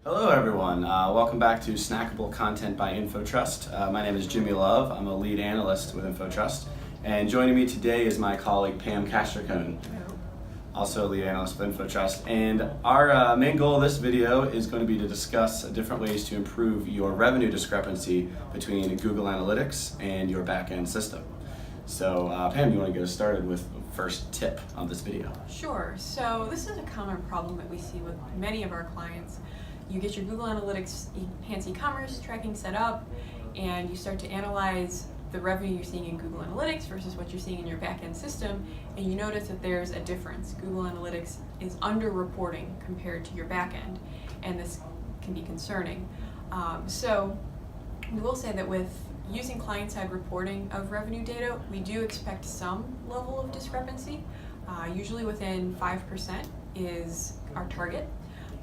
Hello everyone, welcome back to Snackable Content by InfoTrust. My name is Jimmy Love, I'm a lead analyst with InfoTrust, and joining me today is my colleague Pam Castricone, also a lead analyst with InfoTrust. And our main goal of this video is going to be to discuss different ways to improve your revenue discrepancy between Google Analytics and your back-end system. So Pam, you want to get us started with the first tip on this video? Sure, so this is a common problem that we see with many of our clients. You get your Google Analytics enhanced e-commerce tracking set up, and you start to analyze the revenue you're seeing in Google Analytics versus what you're seeing in your back-end system, and you notice that there's a difference. Google Analytics is under-reporting compared to your back-end, and this can be concerning. So we will say that with using client-side reporting of revenue data, we do expect some level of discrepancy. Usually within 5% is our target.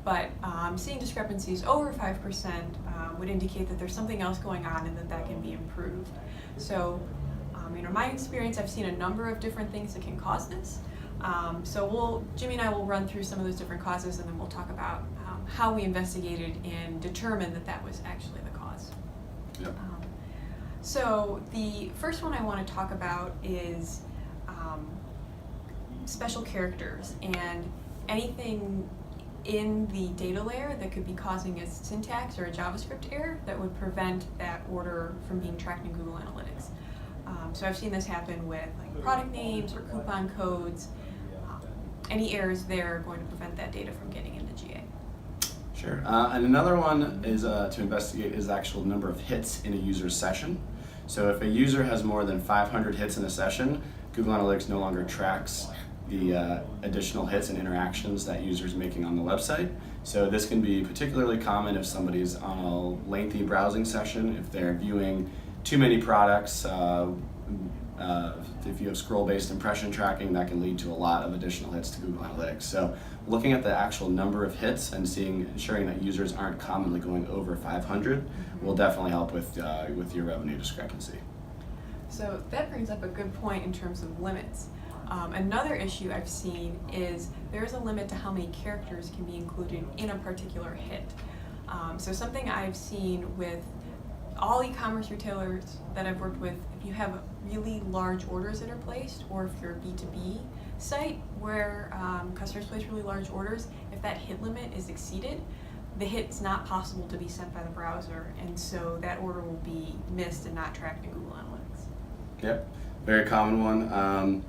But seeing discrepancies over 5% would indicate that there's something else going on and that can be improved. So, in my experience, I've seen a number of different things that can cause this. So Jimmy and I will run through some of those different causes, and then we'll talk about how we investigated and determined that was actually the cause. Yep. So the first one I want to talk about is special characters and anything in the data layer that could be causing a syntax or a JavaScript error that would prevent that order from being tracked in Google Analytics. So I've seen this happen with product names or coupon codes. Any errors there are going to prevent that data from getting into GA. Sure. And another one is to investigate is the actual number of hits in a user's session. So if a user has more than 500 hits in a session, Google Analytics no longer tracks the additional hits and interactions that users making on the website. So this can be particularly common if somebody's on a lengthy browsing session, if they're viewing too many products, if you have scroll-based impression tracking, that can lead to a lot of additional hits to Google Analytics. So looking at the actual number of hits and ensuring that users aren't commonly going over 500 will definitely help with your revenue discrepancy. So that brings up a good point in terms of limits. Another issue I've seen is there's a limit to how many characters can be included in a particular hit. So something I've seen with all e-commerce retailers that I've worked with, if you have really large orders that are placed, or if you're a B2B site where customers place really large orders, if that hit limit is exceeded, the hit's not possible to be sent by the browser, and so that order will be missed and not tracked in Google Analytics. Yep, very common one.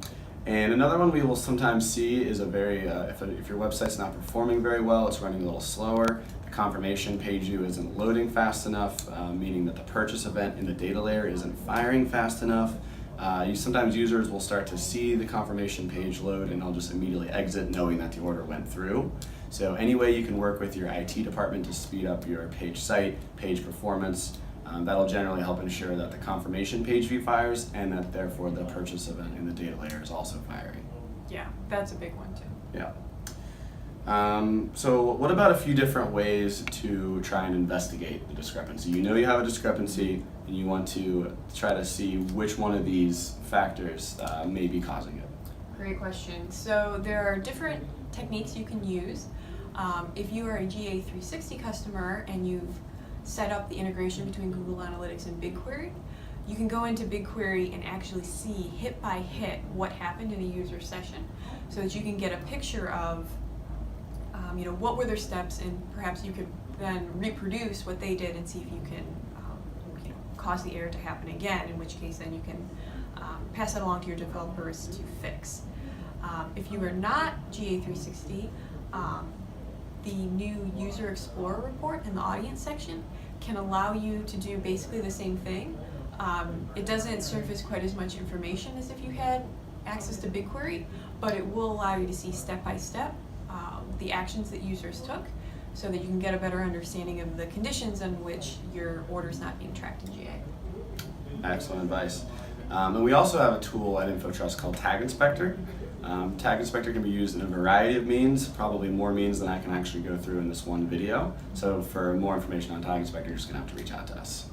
And another one we will sometimes see is if your website's not performing very well, it's running a little slower, the confirmation page view isn't loading fast enough, meaning that the purchase event in the data layer isn't firing fast enough. Sometimes users will start to see the confirmation page load and they'll just immediately exit knowing that the order went through. So any way you can work with your IT department to speed up your page performance, that'll generally help ensure that the confirmation page view fires and that therefore the purchase event in the data layer is also firing. Yeah, that's a big one too. Yeah. So what about a few different ways to try and investigate the discrepancy? You know you have a discrepancy and you want to try to see which one of these factors may be causing it. Great question. So there are different techniques you can use. If you are a GA360 customer and you've set up the integration between Google Analytics and BigQuery, you can go into BigQuery and actually see hit by hit what happened in a user session, so that you can get a picture of what were their steps, and perhaps you could then reproduce what they did and see if you can cause the error to happen again, in which case then you can pass that along to your developers to fix. If you are not GA360, the new User Explorer report in the audience section can allow you to do basically the same thing. It doesn't surface quite as much information as if you had access to BigQuery, but it will allow you to see step by step the actions that users took, so that you can get a better understanding of the conditions in which your order's not being tracked in GA. Excellent advice. And we also have a tool at InfoTrust called Tag Inspector. Tag Inspector can be used in a variety of means, probably more means than I can actually go through in this one video. So for more information on Tag Inspector, you're just going to have to reach out to us.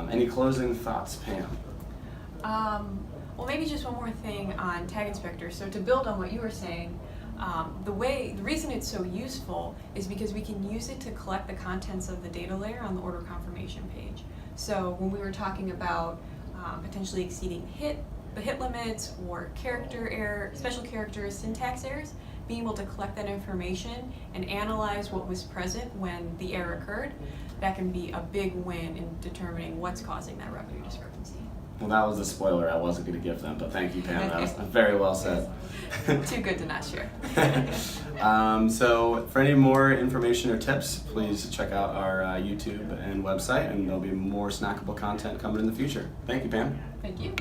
Any closing thoughts, Pam? Well, maybe just one more thing on Tag Inspector. So to build on what you were saying, The reason it's so useful is because we can use it to collect the contents of the data layer on the order confirmation page. So when we were talking about potentially exceeding the hit limits or character error, special characters, syntax errors, being able to collect that information and analyze what was present when the error occurred, that can be a big win in determining what's causing that revenue discrepancy. Well, that was the spoiler I wasn't going to give them, but thank you, Pam. That was very well said. Too good to not share. So for any more information or tips, please check out our YouTube and website, and there'll be more snackable content coming in the future. Thank you, Pam. Thank you.